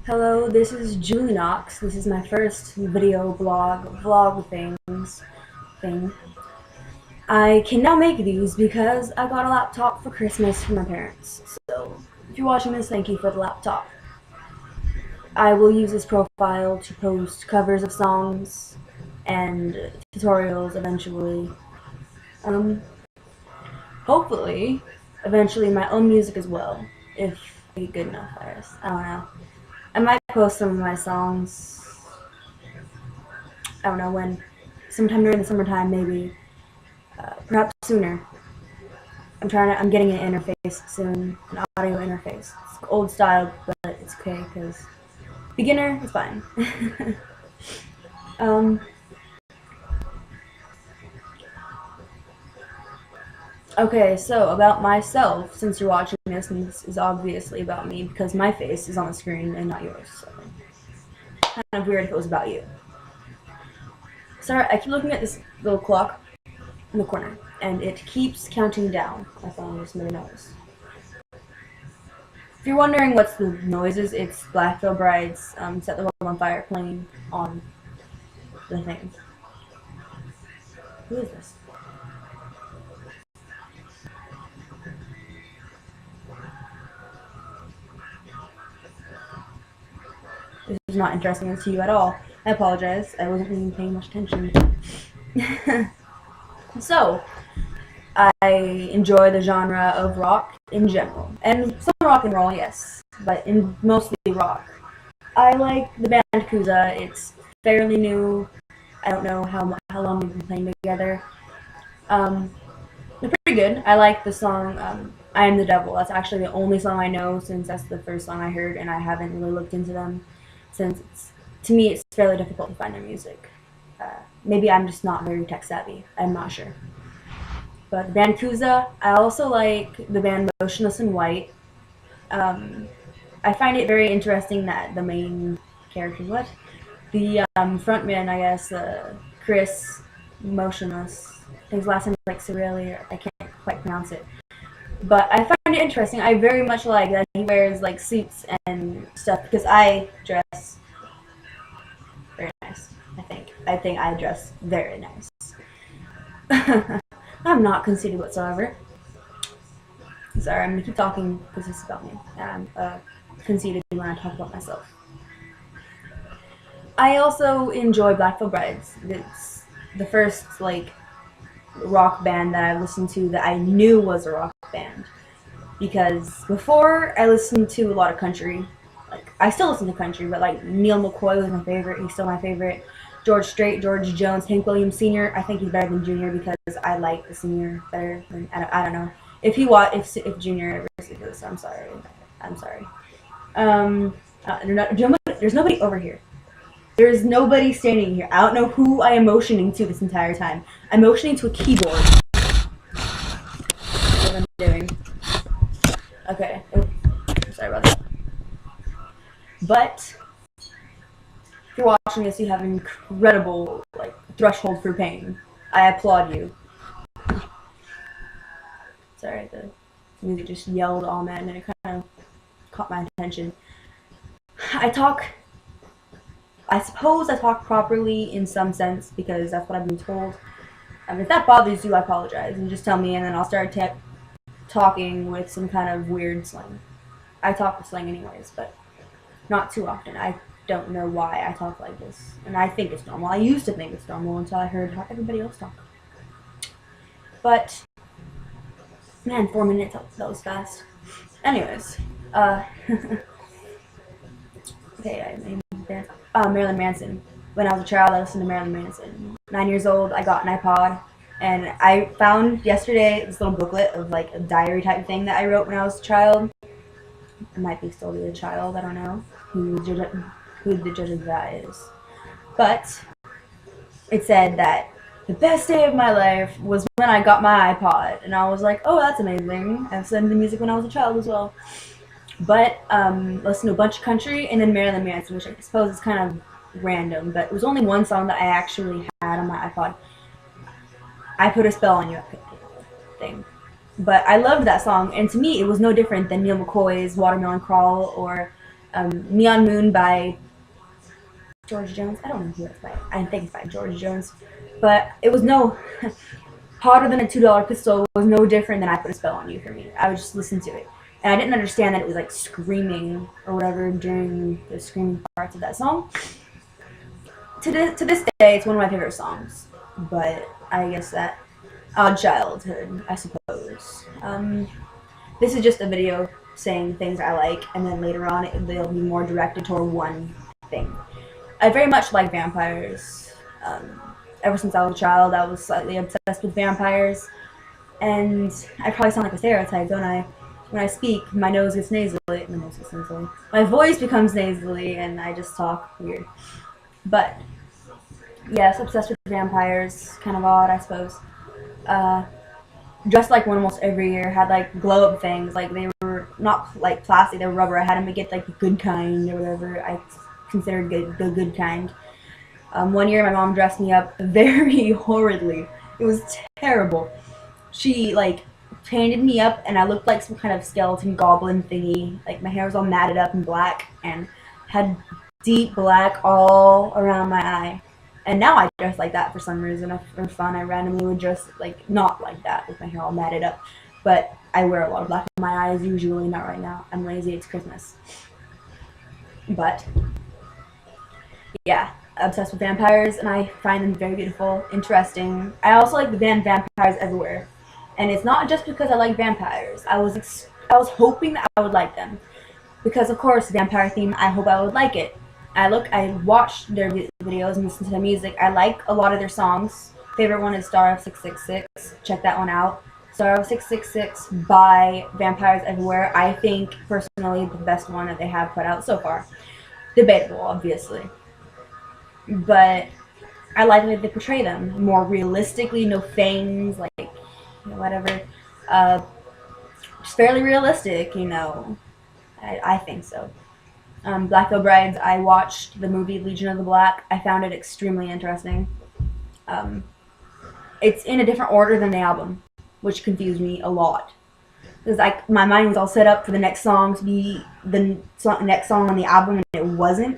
Hello, this is Julinyxx. This is my first video vlog thing. I can now make these because I got a laptop for Christmas from my parents. So, if you're watching this, thank you for the laptop. I will use this profile to post covers of songs and tutorials eventually. Um, Hopefully, eventually my own music as well, if I get good enough, I guess. I don't know. I might post some of my songs. I don't know when. Sometime during the summertime, maybe. Perhaps sooner. I'm getting an interface soon, an audio interface. It's old style, but it's okay because beginner is fine. um, okay, so about myself, since you're watching this, and this is obviously about me because my face is on the screen and not yours. So kind of weird if it was about you. Sorry, I keep looking at this little clock in the corner, and it keeps counting down. My phone just made a noise. If you're wondering what's the noises, it's Black Veil Bride's Set the World on Fire playing on the thing. Who is this? This is not interesting to you at all. I apologize. I wasn't even paying much attention. So, I enjoy the genre of rock in general. And some rock and roll, yes, but mostly rock. I like the band Kuza. It's fairly new. I don't know how long we've been playing together. They're pretty good. I like the song I Am the Devil. That's actually the only song I know since that's the first song I heard, and I haven't really looked into them since to me it's fairly difficult to find their music. Maybe I'm just not very tech savvy. I'm not sure. But the band Kuza, I also like the band Motionless in White. I find it very interesting that the main character, the frontman, I guess, Chris Motionless, his last name is like Cirelli, I can't quite pronounce it. But I find it interesting. I very much like that he wears like suits and stuff because I dress very nice. I think I dress very nice. I'm not conceited whatsoever. Sorry, I'm gonna keep talking because this is about me, and I'm conceited when I talk about myself. I also enjoy Black Veil Brides. It's the first like rock band that I listened to that I knew was a rock band. Because before I listened to a lot of country, like I still listen to country, but like Neil McCoy was my favorite. He's still my favorite. George Strait, George Jones, Hank Williams Sr. I think he's better than Junior because I like the Senior better. Than, I don't know if Junior ever sees this. I'm sorry. I'm sorry. There's nobody over here. There is nobody standing here. I don't know who I am motioning to this entire time. I'm motioning to a keyboard. What I'm doing. Okay. Oh, sorry about that. But if you're watching this, you have an incredible like threshold for pain. I applaud you. Sorry, the music just yelled amen and it kind of caught my attention. I suppose I talk properly in some sense because that's what I've been told. If that bothers you, I apologize. And just tell me and then I'll start talking with some kind of weird slang. I talk with slang anyways, but not too often. I don't know why I talk like this. And I think it's normal. I used to think it's normal until I heard how everybody else talk. But, man, 4 minutes, that was fast. Anyways, okay, Marilyn Manson. When I was a child, I listened to Marilyn Manson. 9 years old, I got an iPod. And I found yesterday this little booklet of like a diary type thing that I wrote when I was a child. I might be still be a child, I don't know who the judge of that is. But it said that the best day of my life was when I got my iPod. And I was like, oh, that's amazing. I listened to music when I was a child as well. But listened to a bunch of country and then Marilyn Manson, which I suppose is kind of random. But it was only one song that I actually had on my iPod. I Put a Spell on You thing. But I loved that song, and to me it was no different than Neil McCoy's Watermelon Crawl or Neon Moon by George Jones. I don't know who it's by. I think it's by George Jones. But it was no Hotter Than a $2 Pistol was no different than I Put a Spell on You for me. I would just listen to it. And I didn't understand that it was like screaming or whatever during the screaming parts of that song. To this day, it's one of my favorite songs. But I guess that odd childhood, I suppose. This is just a video saying things I like, and then later on they'll be more directed toward one thing. I very much like vampires. Ever since I was a child, I was slightly obsessed with vampires. And I probably sound like a stereotype, don't I? When I speak, my nose gets nasally. My voice becomes nasally, and I just talk weird. But, yes, obsessed with vampires. Kind of odd, I suppose. Dressed like one almost every year. Had, like, glow-up things. Like, they were not, like, plastic. They were rubber. I had them to get, like, the good kind or whatever. I considered the good kind. One year, my mom dressed me up very horridly. It was terrible. She, like, painted me up, and I looked like some kind of skeleton goblin thingy. Like, my hair was all matted up and black, and had deep black all around my eye. And now I dress like that for some reason. For fun, I randomly would dress, like, not like that, with my hair all matted up. But I wear a lot of black in my eyes, usually. Not right now. I'm lazy. It's Christmas. But, yeah. Obsessed with vampires, and I find them very beautiful, interesting. I also like the band Vampires Everywhere, and it's not just because I like vampires. I was hoping that I would like them, because of course vampire theme. I hope I would like it. I watched their videos and listened to their music. I like a lot of their songs. Favorite one is Star of 666. Check that one out. Star of 666 by Vampires Everywhere. I think personally the best one that they have put out so far. Debatable, obviously. But I like that they portray them more realistically, no fangs, like, you know, whatever. Just fairly realistic, you know. I think so. Black Veil Brides, I watched the movie Legion of the Black. I found it extremely interesting. It's in a different order than the album, which confused me a lot. Because my mind was all set up for the next song to be the next song on the album, and it wasn't.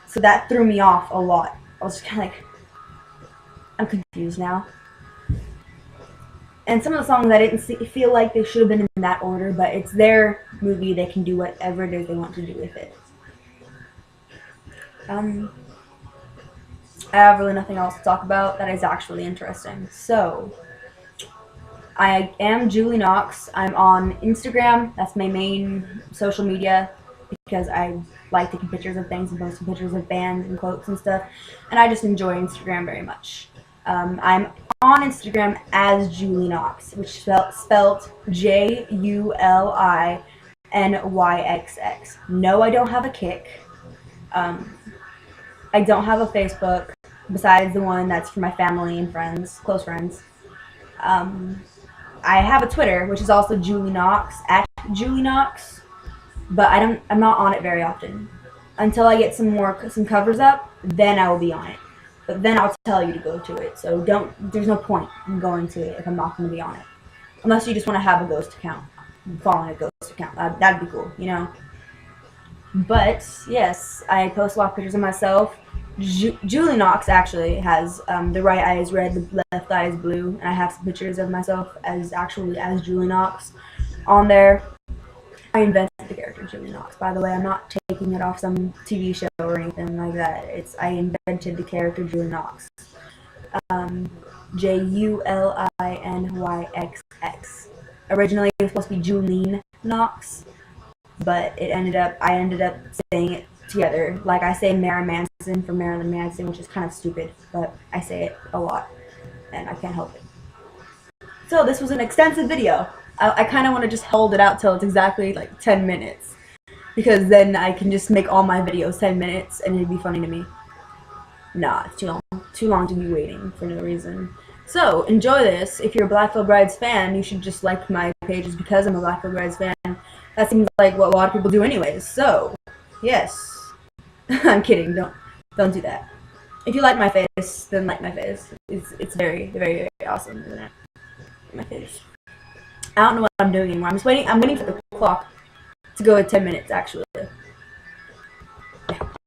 So that threw me off a lot. I was just kind of like, I'm confused now. And some of the songs I didn't feel like they should have been in that order, but it's their movie. They can do whatever it is they want to do with it. I have really nothing else to talk about that is actually interesting. So, I am Julinyxx. I'm on Instagram. That's my main social media, because I like taking pictures of things and posting pictures of bands and quotes and stuff, and I just enjoy Instagram very much. I'm on Instagram as Julinyxx, which spelled Julinyxx. No, I don't have a Kick. I don't have a Facebook besides the one that's for my family and friends, close friends. I have a Twitter, which is also Julinyxx, @Julinyxx. But I'm not on it very often. Until I get some covers up, then I will be on it. But then I'll tell you to go to it. So there's no point in going to it if I'm not going to be on it. Unless you just want to have a ghost account. Following a ghost account. That'd be cool, you know? But, yes, I post a lot of pictures of myself. Julinyxx actually has the right eye is red, the left eye is blue. And I have some pictures of myself as Julinyxx on there. I invented the character Julinyxx, by the way. I'm not taking it off some TV show or anything like that. I invented the character Julinyxx. Julinyxx. Originally it was supposed to be Julinyxx, but I ended up saying it together. Like I say Marilyn Manson for Marilyn Manson, which is kind of stupid, but I say it a lot, and I can't help it. So this was an extensive video. I kind of want to just hold it out till it's exactly like 10 minutes. Because then I can just make all my videos 10 minutes and it'd be funny to me. Nah, it's too long. Too long to be waiting for no reason. So, enjoy this. If you're a Black Veil Brides fan, you should just like my pages because I'm a Black Veil Brides fan. That seems like what a lot of people do anyways. So, yes. I'm kidding. Don't do that. If you like my face, then like my face. It's very, very, very awesome, isn't it? My face. I don't know what I'm doing anymore. I'm waiting for the clock to go at 10 minutes, actually.